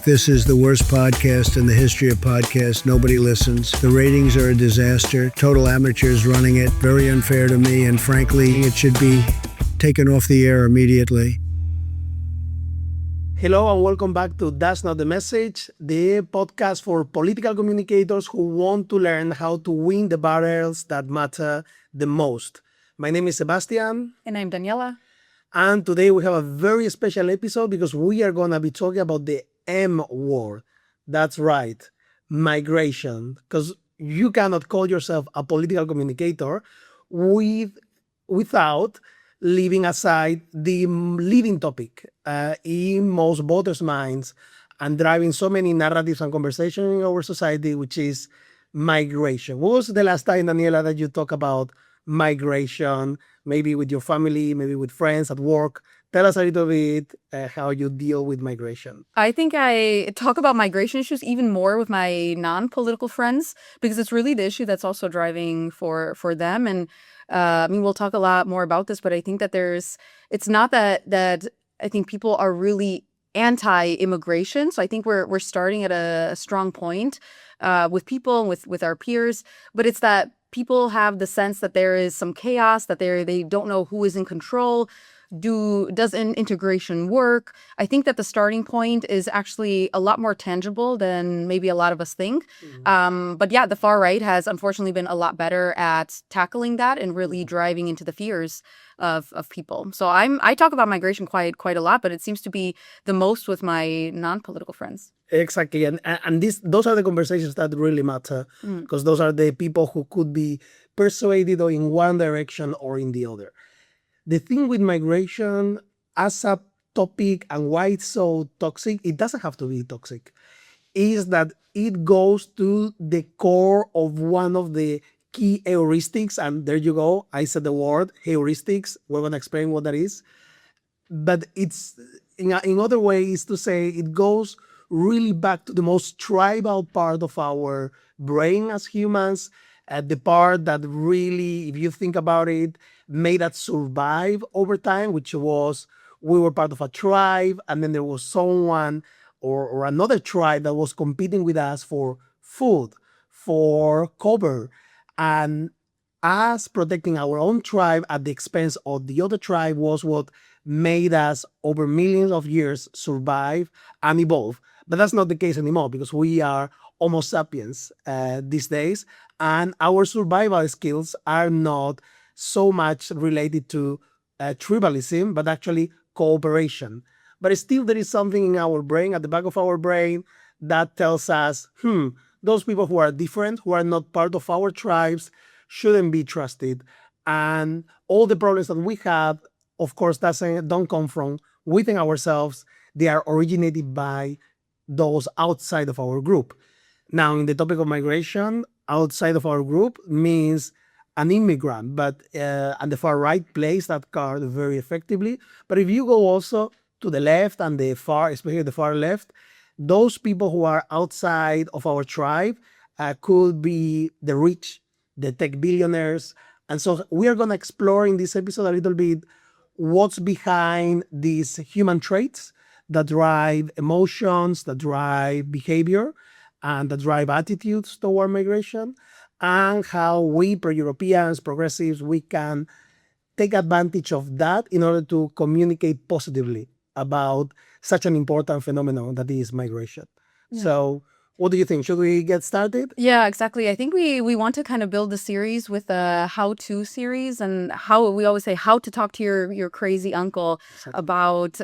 This is the worst podcast in the history of podcasts. Nobody listens. The ratings are a disaster. Total amateurs running it. Very unfair to me, and frankly, it should be taken off the air immediately. Hello and welcome back to That's Not the Message, the podcast for political communicators who want to learn how to win the battles that matter the most. My name is Sebastian. And I'm Daniela. And today we have a very special episode because we are going to be talking about the M word. That's right, migration. Because you cannot call yourself a political communicator without leaving aside the leading topic in most voters' minds and driving so many narratives and conversations in our society, which is migration. What was the last time, Daniela, that you talked about migration, maybe with your family, maybe with friends at work? Tell us a little bit how you deal with migration. I think I talk about migration issues even more with my non-political friends because it's really the issue that's also driving for them. And we'll talk a lot more about this, but I think that it's not that I think people are really anti-immigration. So I think we're starting at a strong point with people and with our peers, but it's that people have the sense that there is some chaos, that they don't know who is in control. Does integration work? I think that the starting point is actually a lot more tangible than maybe a lot of us think. But yeah, the far right has unfortunately been a lot better at tackling that and really driving into the fears of people. So I talk about migration quite a lot, but it seems to be the most with my non-political friends. Exactly. And those are the conversations that really matter because those are the people who could be persuaded or in one direction or in the other. The thing with migration as a topic and why it's so toxic, it doesn't have to be toxic, is that it goes to the core of one of the key heuristics. And there you go. I said the word heuristics. We're going to explain what that is. But it's in other ways to say it goes really back to the most tribal part of our brain as humans, the part that really, if you think about it, made us survive over time, which was we were part of a tribe, and then there was someone or another tribe that was competing with us for food, for cover, and us protecting our own tribe at the expense of the other tribe was what made us over millions of years survive and evolve. But that's not the case anymore because we are Homo sapiens these days, and our survival skills are not so much related to tribalism, but actually cooperation. But still, there is something in our brain, at the back of our brain, that tells us, those people who are different, who are not part of our tribes, shouldn't be trusted. And all the problems that we have, of course, don't come from within ourselves. They are originated by those outside of our group. Now, in the topic of migration, outside of our group means an immigrant, but and the far right plays that card very effectively. But if you go also to the left and the far, especially the far left, those people who are outside of our tribe could be the rich, the tech billionaires. And so we are going to explore in this episode a little bit what's behind these human traits that drive emotions, that drive behavior, and that drive attitudes toward migration, and how we, pro-Europeans, progressives, we can take advantage of that in order to communicate positively about such an important phenomenon that is migration. Yeah. So what do you think? Should we get started? Yeah, exactly. I think we want to kind of build the series with a how-to series, and how we always say how to talk to your crazy uncle about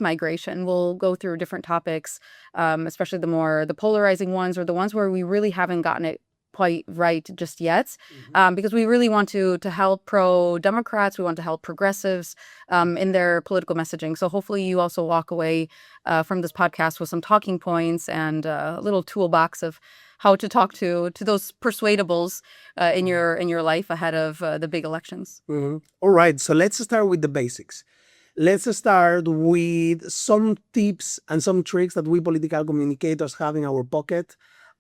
migration. We'll go through different topics, especially the polarizing ones or the ones where we really haven't gotten it quite right just yet, because we really want to help pro-Democrats, we want to help progressives in their political messaging. So hopefully you also walk away from this podcast with some talking points and a little toolbox of how to talk to those persuadables in your life ahead of the big elections. All right, so let's start with the basics. Let's start with some tips and some tricks that we political communicators have in our pocket,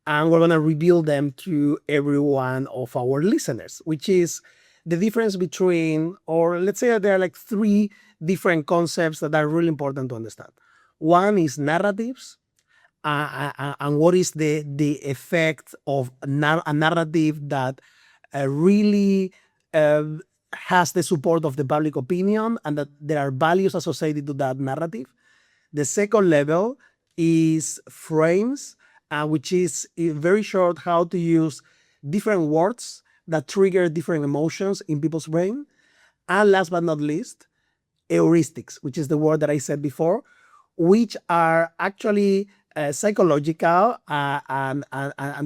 and we're going to reveal them to every one of our listeners, which is the difference between, or let's say there are like three different concepts that are really important to understand. One is narratives, and what is the effect of a narrative that really has the support of the public opinion and that there are values associated to that narrative. The second level is frames, which is very short how to use different words that trigger different emotions in people's brain. And last but not least, heuristics, which is the word that I said before, which are actually psychological, and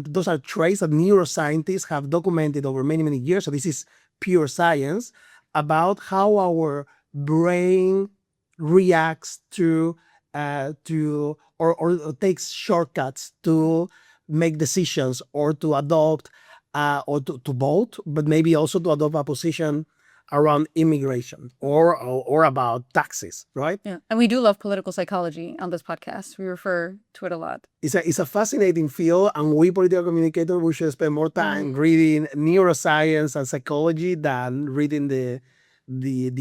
those are traits that neuroscientists have documented over many, many years. So this is pure science about how our brain reacts to or takes shortcuts to make decisions or to adopt or to vote, but maybe also to adopt a position around immigration or about taxes, right? Yeah. And we do love political psychology on this podcast. We refer to it a lot. It's a fascinating field, and we political communicators, we should spend more time reading neuroscience and psychology than reading the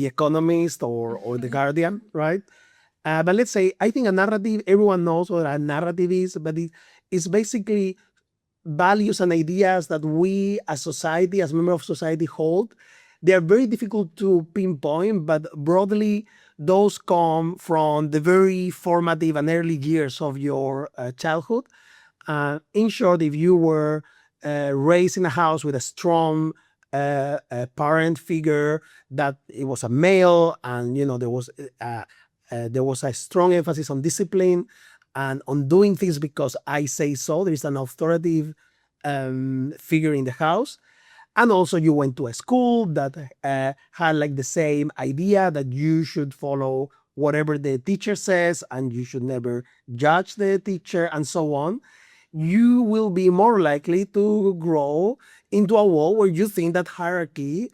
Economist or the Guardian, right? But let's say, I think a narrative, everyone knows what a narrative is, but it's basically values and ideas that we as society, as members of society, hold. They are very difficult to pinpoint, but broadly, those come from the very formative and early years of your childhood. In short, if you were raised in a house with a strong parent figure, that it was a male, and there was a strong emphasis on discipline and on doing things because I say so. There is an authoritative figure in the house. And also you went to a school that had like the same idea that you should follow whatever the teacher says and you should never judge the teacher and so on. You will be more likely to grow into a world where you think that hierarchy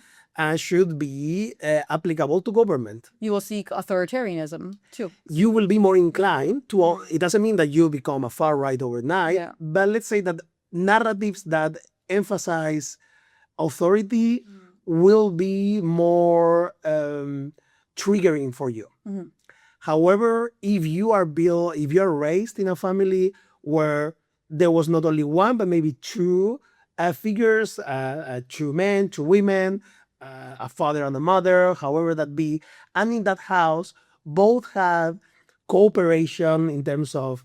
should be applicable to government. You will seek authoritarianism too. You will be more inclined to, it doesn't mean that you become a far right overnight, Yeah. but let's say that narratives that emphasize authority will be more triggering for you. However, if you are raised in a family where there was not only one, but maybe two figures, two men, two women, a father and a mother, however that be, and in that house, both have cooperation in terms of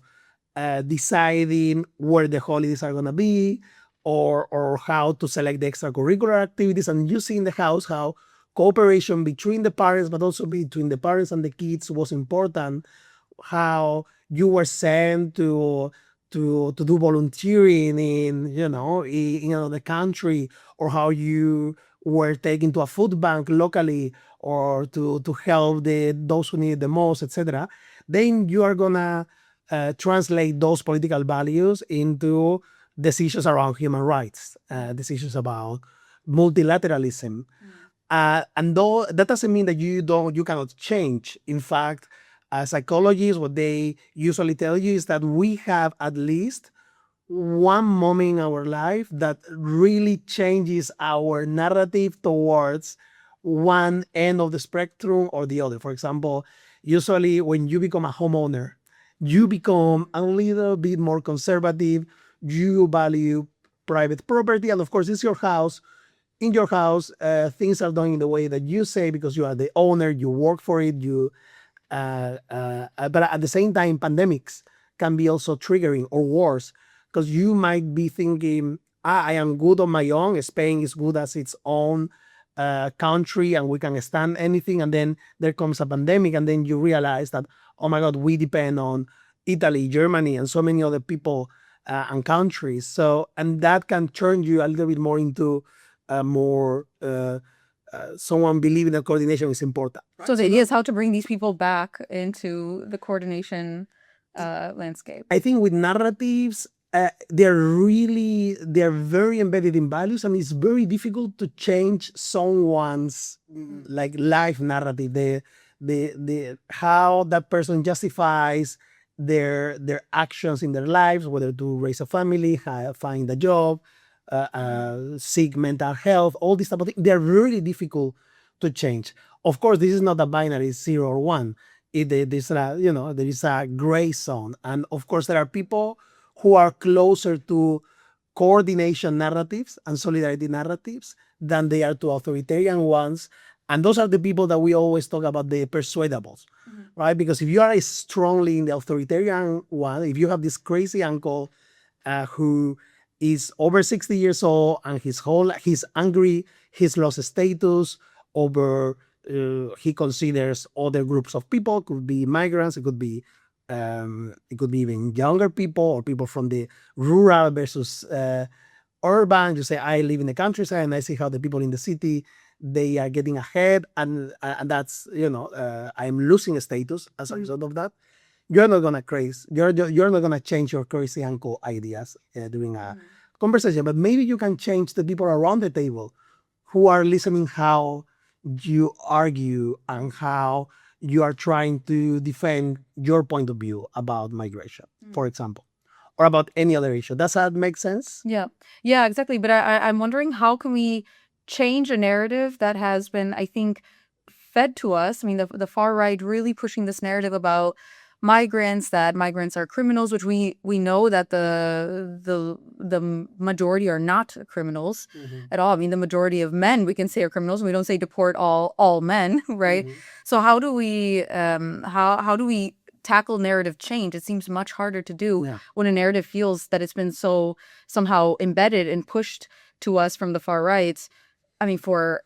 deciding where the holidays are going to be, or how to select the extracurricular activities, and you see in the house how cooperation between the parents, but also between the parents and the kids was important, how you were sent to do volunteering in the country, or how you were taken to a food bank locally, or to help those who need it the most, etc. Then you are gonna translate those political values into decisions around human rights, decisions about multilateralism. And though that doesn't mean that you cannot change. In fact, psychologists, what they usually tell you is that we have at least one moment in our life that really changes our narrative towards one end of the spectrum or the other. For example, usually when you become a homeowner, you become a little bit more conservative. You value private property, and of course, it's your house. In your house, things are done in the way that you say because you are the owner. You work for it. But at the same time, pandemics can be also triggering, or worse, because you might be thinking, I am good on my own. Spain is good as its own country, and we can stand anything. And then there comes a pandemic, and then you realize that, oh my God, we depend on Italy, Germany, and so many other people and countries. So, and that can turn you a little bit more into someone believing that coordination is important. Right? So the idea is how to bring these people back into the coordination landscape. I think with narratives, they're very embedded in values, and it's very difficult to change someone's like life narrative. The how that person justifies their actions in their lives, whether to raise a family, find a job, seek mental health, all these type of things. They're really difficult to change. Of course, this is not a binary 0 or 1. there is a gray zone. And of course, there are people who are closer to coordination narratives and solidarity narratives than they are to authoritarian ones. And those are the people that we always talk about, the persuadables, right? Because if you are strongly in the authoritarian one, if you have this crazy uncle who is over 60 years old and he's angry, he's lost status over, he considers other groups of people, could be migrants, it could be even younger people or people from the rural versus urban. You say, I live in the countryside and I see how the people in the city, they are getting ahead, and that's, I'm losing status as a result of that. You're not gonna craze. You're not gonna change your crazy uncle ideas during a conversation, but maybe you can change the people around the table who are listening how you argue and how you are trying to defend your point of view about migration, for example, or about any other issue. Does that make sense? Yeah, exactly. But I'm wondering, how can we change a narrative that has been, I think, fed to us? I mean, the far right really pushing this narrative about migrants, that migrants are criminals, which we know that the majority are not criminals at all. I mean, the majority of men, we can say, are criminals. We don't say deport all men, right? So how do we tackle narrative change? It seems much harder to do when a narrative feels that it's been so somehow embedded and pushed to us from the far right, I mean, for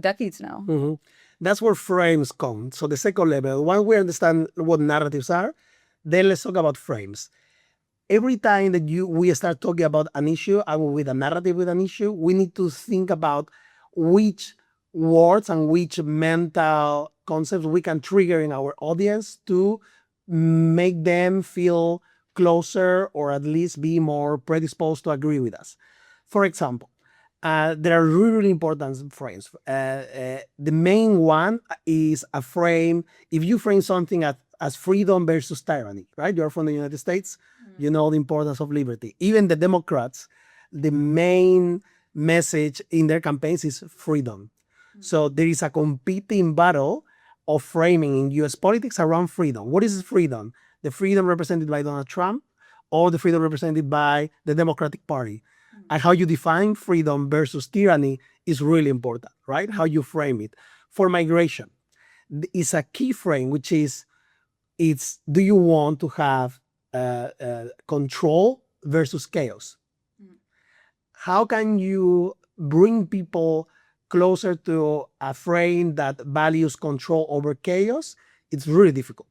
decades now. That's where frames come. So the second level, once we understand what narratives are, then let's talk about frames. Every time that we start talking about an issue and with a narrative with an issue, we need to think about which words and which mental concepts we can trigger in our audience to make them feel closer or at least be more predisposed to agree with us. For example, there are really important frames. The main one is a frame. If you frame something as freedom versus tyranny, right? You're from the United States, you know the importance of liberty. Even the Democrats, the main message in their campaigns is freedom. So there is a competing battle of framing in US politics around freedom. What is freedom? The freedom represented by Donald Trump or the freedom represented by the Democratic Party? And how you define freedom versus tyranny is really important, right? How you frame it. For migration, it's a key frame, which is, do you want to have control versus chaos? How can you bring people closer to a frame that values control over chaos? It's really difficult.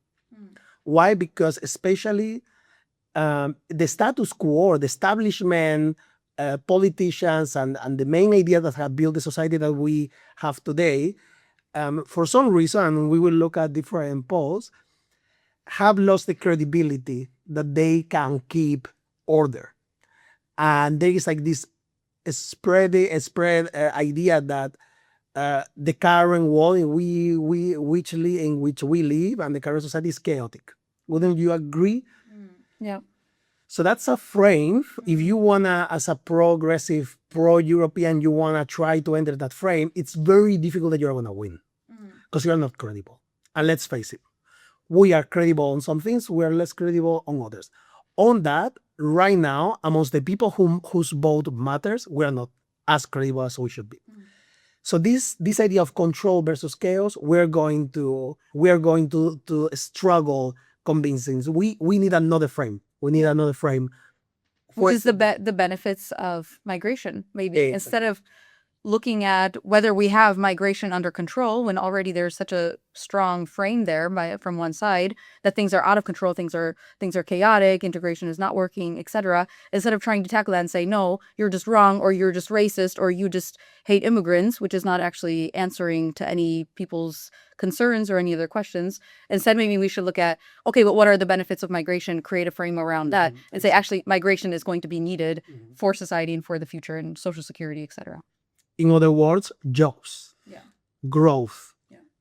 Why? Because especially the status quo, the establishment, politicians, and the main ideas that have built the society that we have today, for some reason, we will look at different polls, have lost the credibility that they can keep order. And there is like this spread idea that the current world in which we live and the current society is chaotic. Wouldn't you agree? Yeah. So that's a frame. If you wanna, as a progressive, pro-European, you wanna try to enter that frame, it's very difficult that you're gonna win because you're not credible. And let's face it, we are credible on some things, we are less credible on others. On that, right now, amongst the people whose vote matters, we are not as credible as we should be. So this idea of control versus chaos, we're going to struggle convincing. So we need another frame. We need another frame. Which is the benefits of migration, maybe. Exactly. Instead of looking at whether we have migration under control, when already there's such a strong frame there from one side that things are out of control, things are chaotic, integration is not working, etc. Instead of trying to tackle that and say, no, you're just wrong, or you're just racist, or you just hate immigrants, which is not actually answering to any people's concerns or any other questions. Instead, maybe we should look at, okay, but what are the benefits of migration? Create a frame around that and say, actually, migration is going to be needed for society and for the future and social security, etc. In other words, jobs, growth,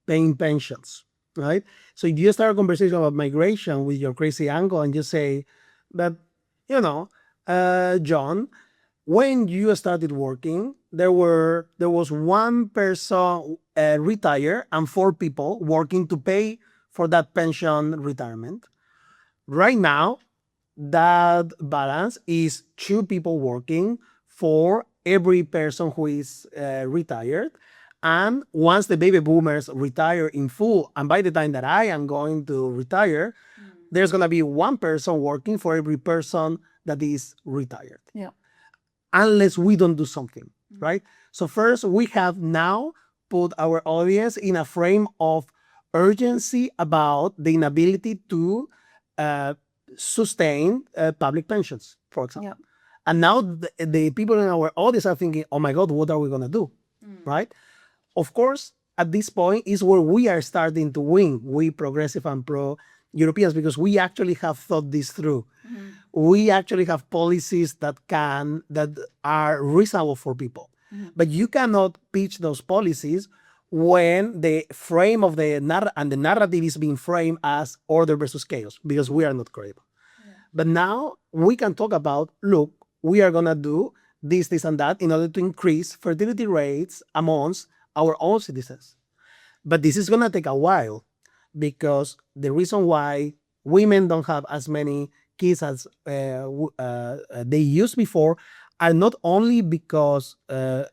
paying pensions, right? So if you start a conversation about migration with your crazy uncle and you say that, John, when you started working, there was one person retired and 4 people working to pay for that pension retirement. Right now, that balance is 2 people working for every person who is retired. And once the baby boomers retire in full, and by the time that I am going to retire, there's going to be 1 person working for every person that is retired. Yeah. Unless we don't do something, right? So first, we have now put our audience in a frame of urgency about the inability to sustain public pensions, for example. Yeah. And now the people in our audience are thinking, oh my God, what are we going to do, right? Of course, at this point is where we are starting to win, we progressive and pro-Europeans, because we actually have thought this through. We actually have policies that are reasonable for people. But you cannot pitch those policies when the frame of the narrative is being framed as order versus chaos, because we are not credible. But now we can talk about, look, we are going to do this, this, and that in order to increase fertility rates amongst our own citizens. But this is going to take a while, because the reason why women don't have as many kids as they used before are not only because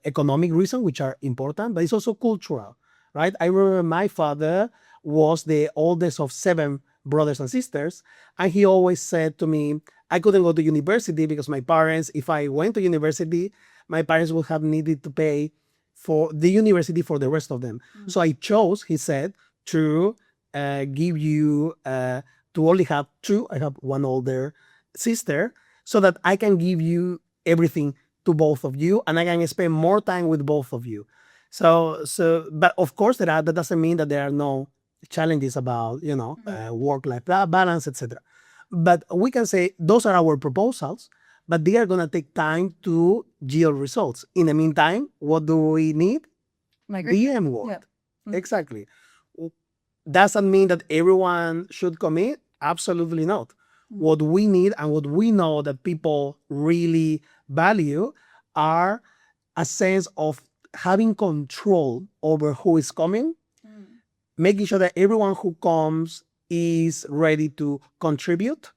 economic reasons, which are important, but it's also cultural, right? I remember my father was the oldest of 7 brothers and sisters, and he always said to me, I couldn't go to university because my parents, if I went to university, my parents would have needed to pay for the university for the rest of them. So I chose, he said, to give you, to only have 2. I have 1 older sister, so that I can give you everything to both of you, and I can spend more time with both of you. So, but of course, that doesn't mean that there are no challenges about, work-life balance, etc. But we can say those are our proposals, but they are going to take time to yield results. In the meantime, what do we need? DM work. Yeah. Exactly. Doesn't mean that everyone should commit. Absolutely not. What we need and what we know that people really value are a sense of having control over who is coming, making sure that everyone who comes is ready to contribute,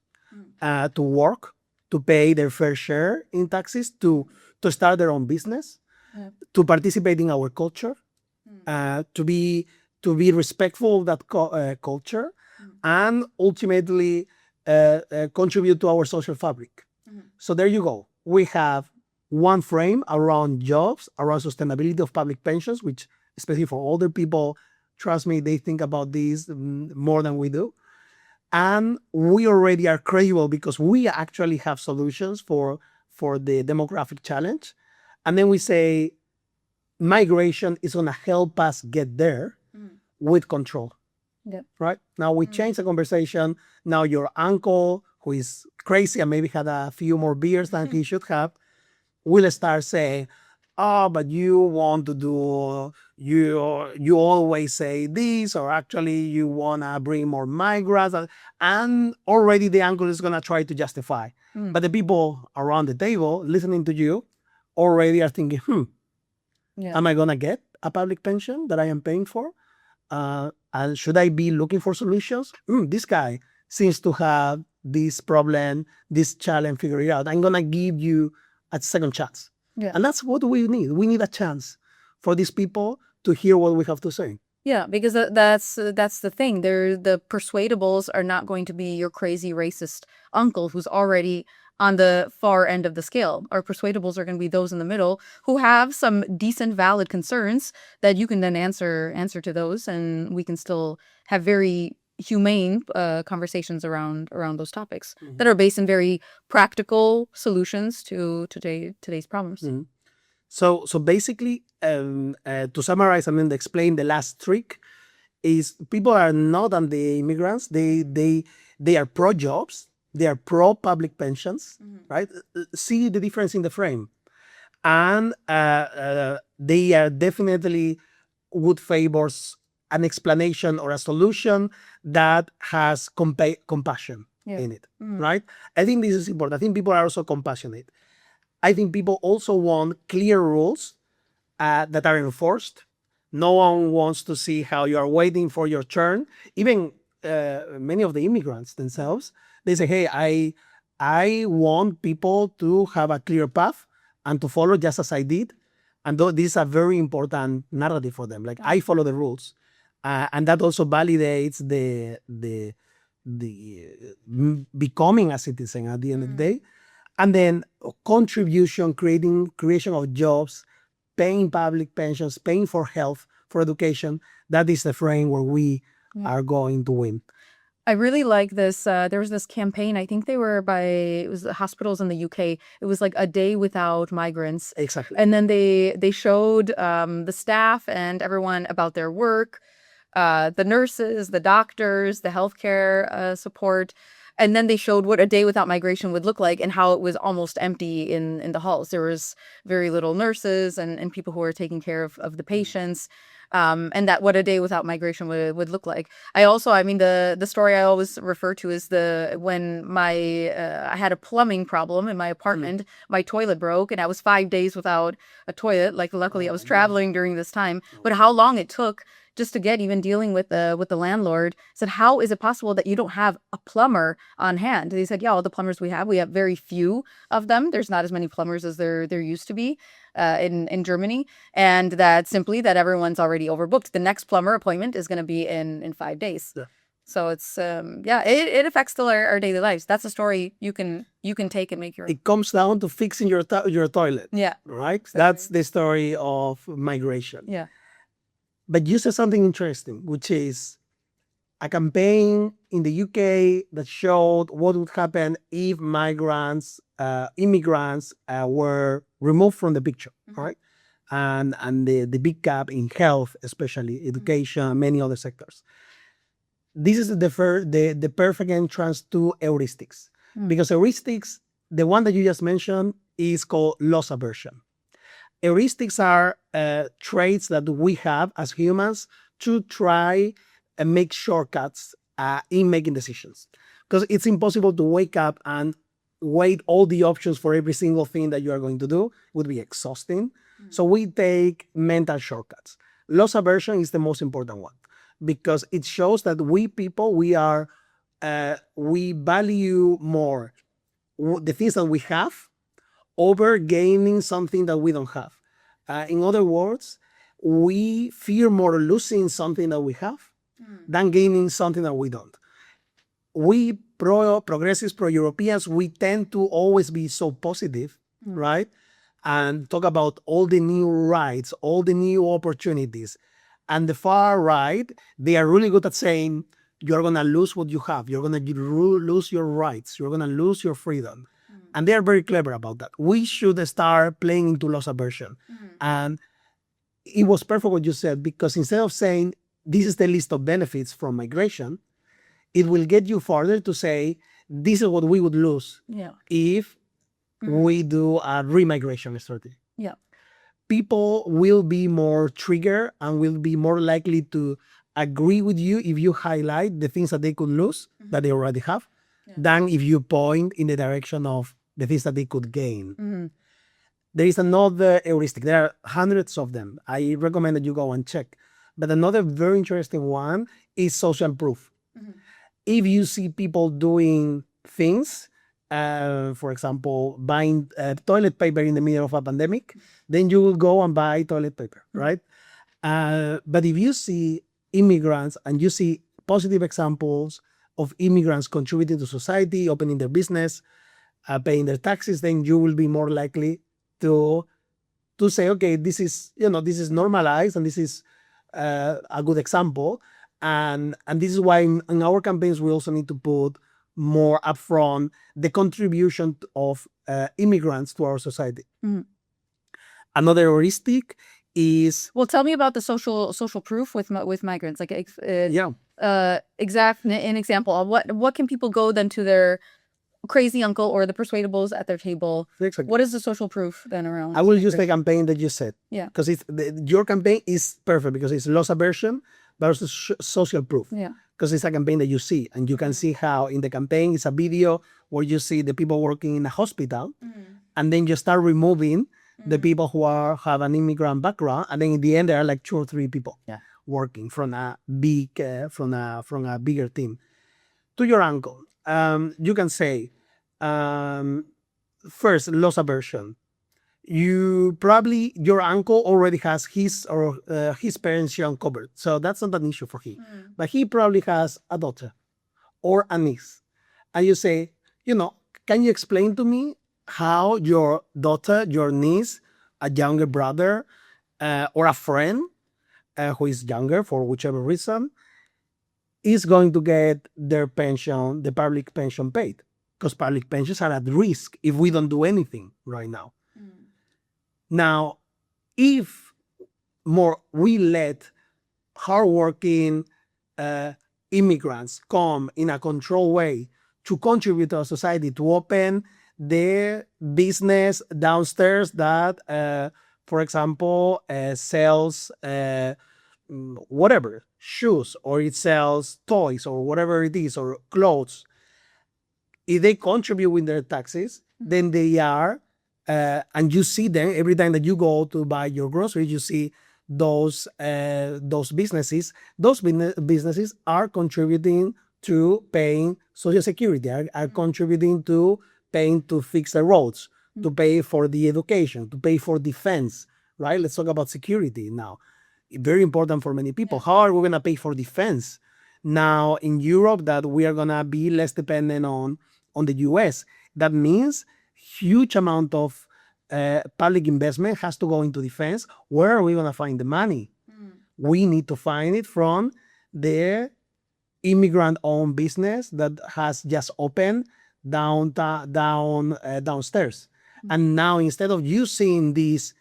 to work, to pay their fair share in taxes, to start their own business, to participate in our culture, to be respectful of that culture, and ultimately contribute to our social fabric. So there you go. We have 1 frame around jobs, around sustainability of public pensions, which especially for older people, trust me, they think about this more than we do. And we already are credible because we actually have solutions for the demographic challenge. And then we say migration is going to help us get there with control. Yep. Right? Now we change the conversation. Now your uncle, who is crazy and maybe had a few more beers than he should have, will start saying, oh, but you want to do, you always say this, or actually you want to bring more migrants. And already the uncle is going to try to justify. But the people around the table listening to you already are thinking, am I going to get a public pension that I am paying for? And should I be looking for solutions? This guy seems to have this problem, this challenge figured out. I'm going to give you a second chance. Yeah. And that's what we need. We need a chance for these people to hear what we have to say. Yeah, because that's the thing. The persuadables are not going to be your crazy racist uncle who's already on the far end of the scale. Our persuadables are going to be those in the middle who have some decent, valid concerns that you can then answer to those, and we can still have very humane conversations around those topics that are based in very practical solutions to today's problems. So basically, to summarize and then explain the last trick is people are not anti-immigrants. They are pro-jobs. They are pro-public pensions, right? See the difference in the frame. And they are definitely would favor an explanation or a solution that has compassion in it, right? I think this is important. I think people are also compassionate. I think people also want clear rules that are enforced. No one wants to see how you are waiting for your turn. Even many of the immigrants themselves, they say, hey, I want people to have a clear path and to follow just as I did. And this is a very important narrative for them. Like, I follow the rules. And that also validates the becoming a citizen at the end of the day. And then contribution, creation of jobs, paying public pensions, paying for health, for education. That is the frame where we are going to win. I really like this. There was this campaign. I think it was hospitals in the UK. It was like a day without migrants. Exactly. And then they showed the staff and everyone about their work, the nurses, the doctors, the healthcare support. And then they showed what a day without migration would look like and how it was almost empty in the halls. There was very little nurses and people who were taking care of the patients. And that what a day without migration would look like. The story I always refer to is when I had a plumbing problem in my apartment, my toilet broke, and I was 5 days without a toilet. Like, luckily I was traveling during this time, but how long it took just to get even dealing with the landlord. Said, how is it possible that you don't have a plumber on hand? They said, yeah, all the plumbers we have very few of them. There's not as many plumbers as there used to be in Germany, and that everyone's already overbooked. The next plumber appointment is going to be in 5 days. Yeah. So it's it affects still our daily lives. That's a story you can take and make your own. It comes down to fixing your toilet. Yeah. Right? Exactly. That's the story of migration. Yeah. But you said something interesting, which is a campaign in the UK that showed what would happen if immigrants were removed from the picture, right? And the big gap in health, especially education, many other sectors. This is the perfect entrance to heuristics. Because heuristics, the one that you just mentioned, is called loss aversion. Heuristics are traits that we have as humans to try and make shortcuts in making decisions. Because it's impossible to wake up and weigh all the options for every single thing that you are going to do. It would be exhausting. So we take mental shortcuts. Loss aversion is the most important one because it shows that we people, we value more the things that we have over gaining something that we don't have. In other words, we fear more losing something that we have than gaining something that we don't. We progressives, pro-Europeans, we tend to always be so positive, right? And talk about all the new rights, all the new opportunities. And the far right, they are really good at saying, you're going to lose what you have. You're going to lose your rights. You're going to lose your freedom. And they are very clever about that. We should start playing into loss aversion. And it was perfect what you said, because instead of saying, this is the list of benefits from migration, it will get you farther to say, this is what we would lose if we do a remigration strategy. Yeah. People will be more triggered and will be more likely to agree with you if you highlight the things that they could lose that they already have, than if you point in the direction of the things that they could gain. There is another heuristic. There are hundreds of them. I recommend that you go and check. But another very interesting one is social proof. If you see people doing things, for example, buying toilet paper in the middle of a pandemic, then you will go and buy toilet paper, right? But if you see immigrants and you see positive examples of immigrants contributing to society, opening their business, paying their taxes, then you will be more likely to say, okay, this is normalized and this is a good example. And this is why in our campaigns, we also need to put more upfront the contribution of immigrants to our society. Another heuristic is... Well, tell me about the social proof with migrants. Like, an example of what can people go then to their crazy uncle or the Persuadables at their table? Exactly. What is the social proof then around? I will use the campaign that you said. Yeah. Because your campaign is perfect because it's loss aversion versus social proof. Yeah. Because it's a campaign that you see, and you can see how in the campaign it's a video where you see the people working in a hospital, and then you start removing the people who have an immigrant background, and then in the end there are like 2 or 3 people working from a big from a bigger team. To your uncle, you can say, first, loss aversion. Your uncle already has his pension covered, so that's not an issue for him. But he probably has a daughter or a niece, and you say, can you explain to me how your daughter, your niece, a younger brother, or a friend who is younger for whichever reason, is going to get their pension, the public pension paid? Because public pensions are at risk if we don't do anything right now. Now, if we let hardworking immigrants come in a controlled way to contribute to our society, to open their business downstairs that, for example, sells whatever, shoes, or it sells toys, or whatever it is, or clothes, if they contribute with their taxes, then they are, and you see them every time that you go to buy your groceries, you see those businesses. Those businesses are contributing to paying Social Security, are contributing to paying to fix the roads, to pay for the education, to pay for defense, right? Let's talk about security now. Very important for many people. How are we going to pay for defense now in Europe that we are going to be less dependent on the US? That means huge amount of public investment has to go into defense. Where are we going to find the money? We need to find it from the immigrant-owned business that has just opened downstairs. And now, instead of you seeing this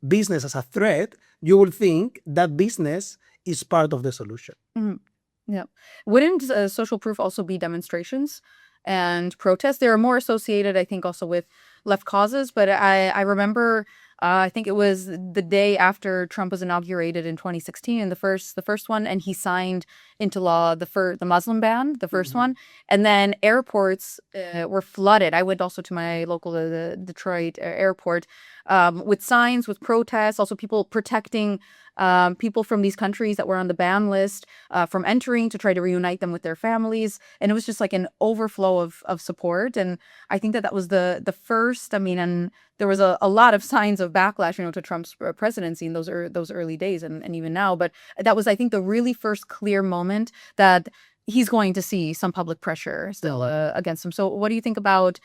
business as a threat, you will think that business is part of the solution. Yeah. Wouldn't social proof also be demonstrations and protests? They're more associated, I think, also with left causes. But I remember, I think it was the day after Trump was inaugurated in 2016, the first one, and he signed into law the Muslim ban, the first one, and then airports were flooded. I went also to my local Detroit airport with signs, with protests, also people protecting people from these countries that were on the ban list from entering, to try to reunite them with their families. And it was just like an overflow of support. And I think that was the first, and there was a lot of signs of backlash, to Trump's presidency in those early days and even now. But that was, I think, the really first clear moment that he's going to see some public pressure still against him. So what do you think about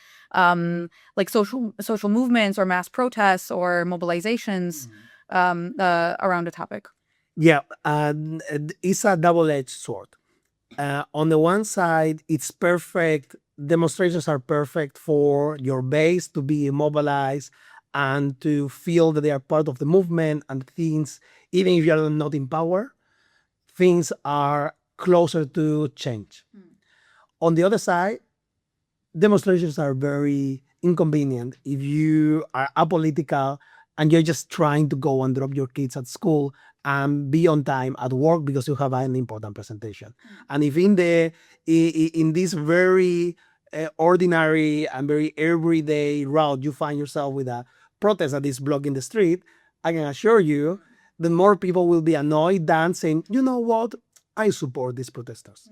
like social movements or mass protests or mobilizations around a topic? Yeah, it's a double-edged sword. On the one side, it's perfect. Demonstrations are perfect for your base to be mobilized and to feel that they are part of the movement, and things, even if you are not in power, things are closer to change. On the other side, demonstrations are very inconvenient if you are apolitical and you're just trying to go and drop your kids at school and be on time at work because you have an important presentation. And if in this very ordinary and very everyday route you find yourself with a protest that is blocking the street, I can assure you that more people will be annoyed than saying, you know what, I support these protesters.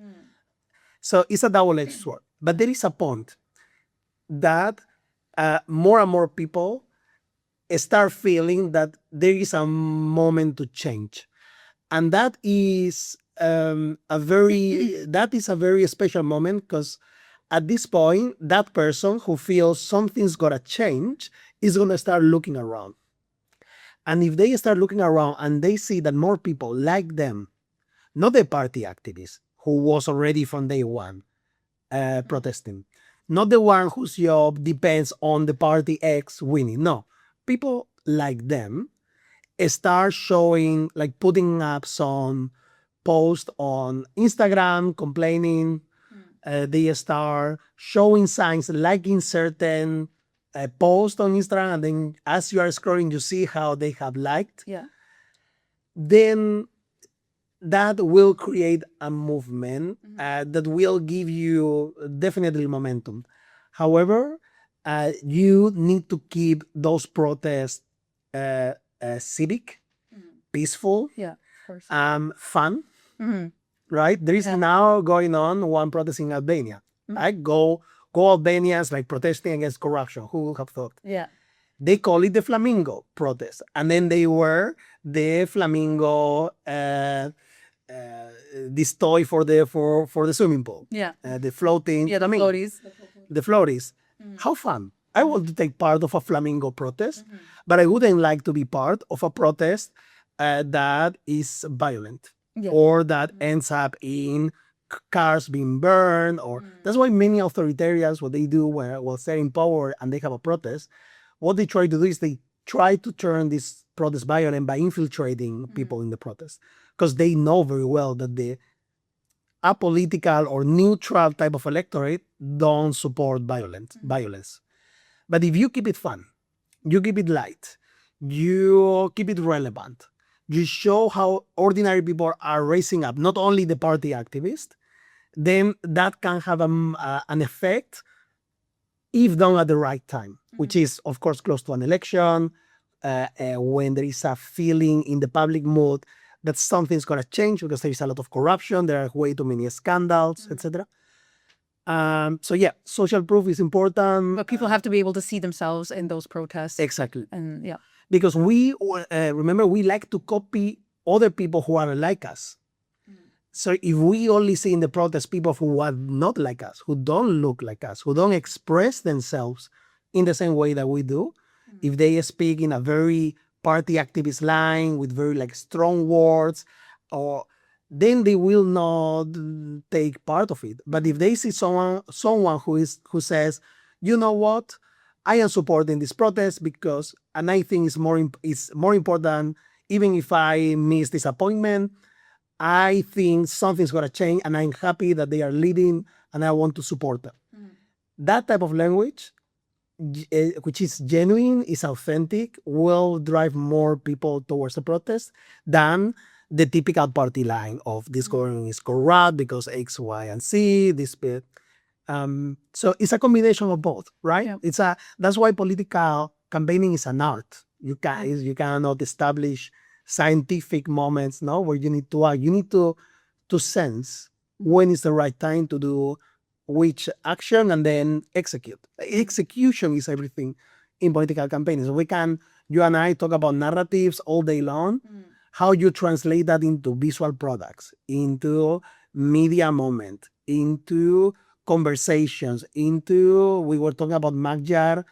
So it's a double-edged sword. But there is a point that more and more people start feeling that there is a moment to change. And that is a very special moment, because at this point, that person who feels something's gotta change is gonna start looking around. And if they start looking around and they see that more people like them, not the party activist who was already from day one protesting, not the one whose job depends on the party X winning, no, people like them start showing, like putting up some post on Instagram complaining. They start showing signs, liking certain post on Instagram, and then as you are scrolling, you see how they have liked. Yeah. Then that will create a movement that will give you definitely momentum. However, you need to keep those protests civic, peaceful, Yeah. course. Fun, Mm-hmm. right? There is Yeah. now going on one protest in Albania. Right? Go Albanians like protesting against corruption. Who would have thought? Yeah. They call it the flamingo protest, and then they wear the flamingo this toy for the swimming pool. Yeah. The floating Yeah, the flamingo. floaties. The floaties. How fun. I want to take part of a flamingo protest, but I wouldn't like to be part of a protest that is violent Yeah. or that ends up in cars being burned. Or that's why many authoritarians, what they do while they're in power and they have a protest, what they try to do is they try to turn this protest violent by infiltrating people in the protest, because they know very well that the apolitical or neutral type of electorate don't support violence. But if you keep it fun, you keep it light, you keep it relevant, you show how ordinary people are raising up, not only the party activists, then that can have an effect if done at the right time, which is, of course, close to an election, when there is a feeling in the public mood that something's going to change because there is a lot of corruption, there are way too many scandals, etc. So yeah, social proof is important. But people have to be able to see themselves in those protests. Exactly. And yeah. Because we, remember, we like to copy other people who are like us. So if we only see in the protest people who are not like us, who don't look like us, who don't express themselves in the same way that we do, if they speak in a very party activist line with very like strong words, or then they will not take part of it. But if they see someone who says, you know what, I am supporting this protest because, and I think it's more important, even if I miss this appointment, I think something's going to change and I'm happy that they are leading and I want to support them. That type of language, which is genuine, is authentic, will drive more people towards the protest than the typical party line of this government is corrupt because X, Y, and Z, this bit. So it's a combination of both, right? Yeah. That's why political campaigning is an art. You cannot establish scientific moments, no, where you need to act. You need to sense when is the right time to do which action and then execute. Execution is everything in political campaigning. So you and I talk about narratives all day long, how you translate that into visual products, into media moment, into conversations, into, we were talking about Magyar,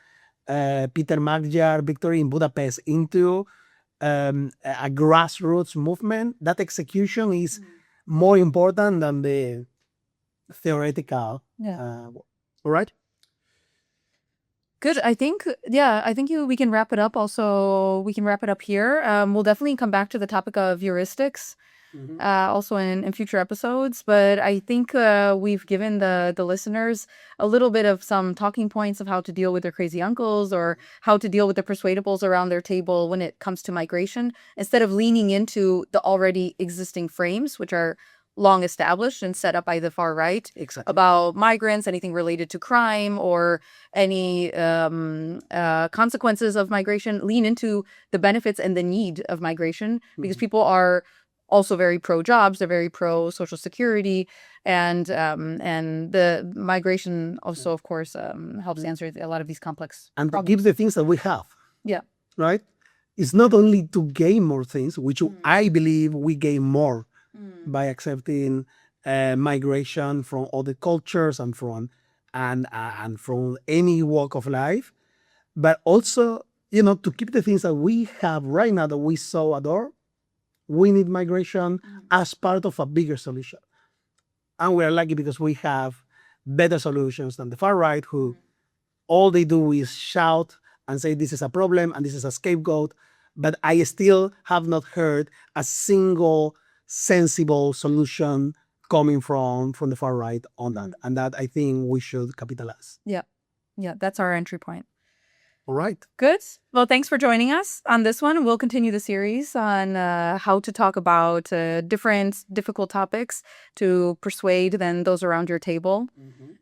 Peter Magyar victory in Budapest, into a grassroots movement. That execution is more important than the theoretical. Yeah. All right. Good. I think we can wrap it up. Also, we can wrap it up here. We'll definitely come back to the topic of heuristics, also in future episodes. But I think we've given the listeners a little bit of some talking points of how to deal with their crazy uncles or how to deal with the persuadables around their table when it comes to migration, instead of leaning into the already existing frames, which are long established and set up by the far right. Exactly. About migrants, anything related to crime or any consequences of migration. Lean into the benefits and the need of migration, because people are also very pro jobs, they're very pro social security, and the migration also, of course, helps answer a lot of these complex and problems. gives the things that we have. Yeah. Right. It's not only to gain more things, which I believe we gain more by accepting migration from other cultures and from any walk of life, but also, to keep the things that we have right now that we so adore. We need migration as part of a bigger solution, and we are lucky because we have better solutions than the far right, who all they do is shout and say this is a problem and this is a scapegoat. But I still have not heard a single sensible solution coming from the far right on that. And that I think we should capitalize. Yeah. That's our entry point. All right. Good. Well, thanks for joining us on this one. We'll continue the series on how to talk about different difficult topics to persuade then those around your table.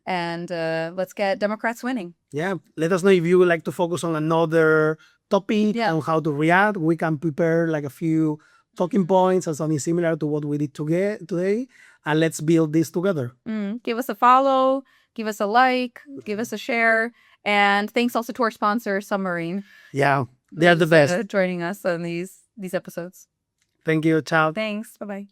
And let's get Democrats winning. Yeah. Let us know if you would like to focus on another topic on how to react. We can prepare like a few talking points and something similar to what we did today. And let's build this together. Give us a follow, give us a like, give us a share. And thanks also to our sponsor, Submarine. Yeah, they're the best. Joining us on these episodes. Thank you. Ciao. Thanks. Bye-bye.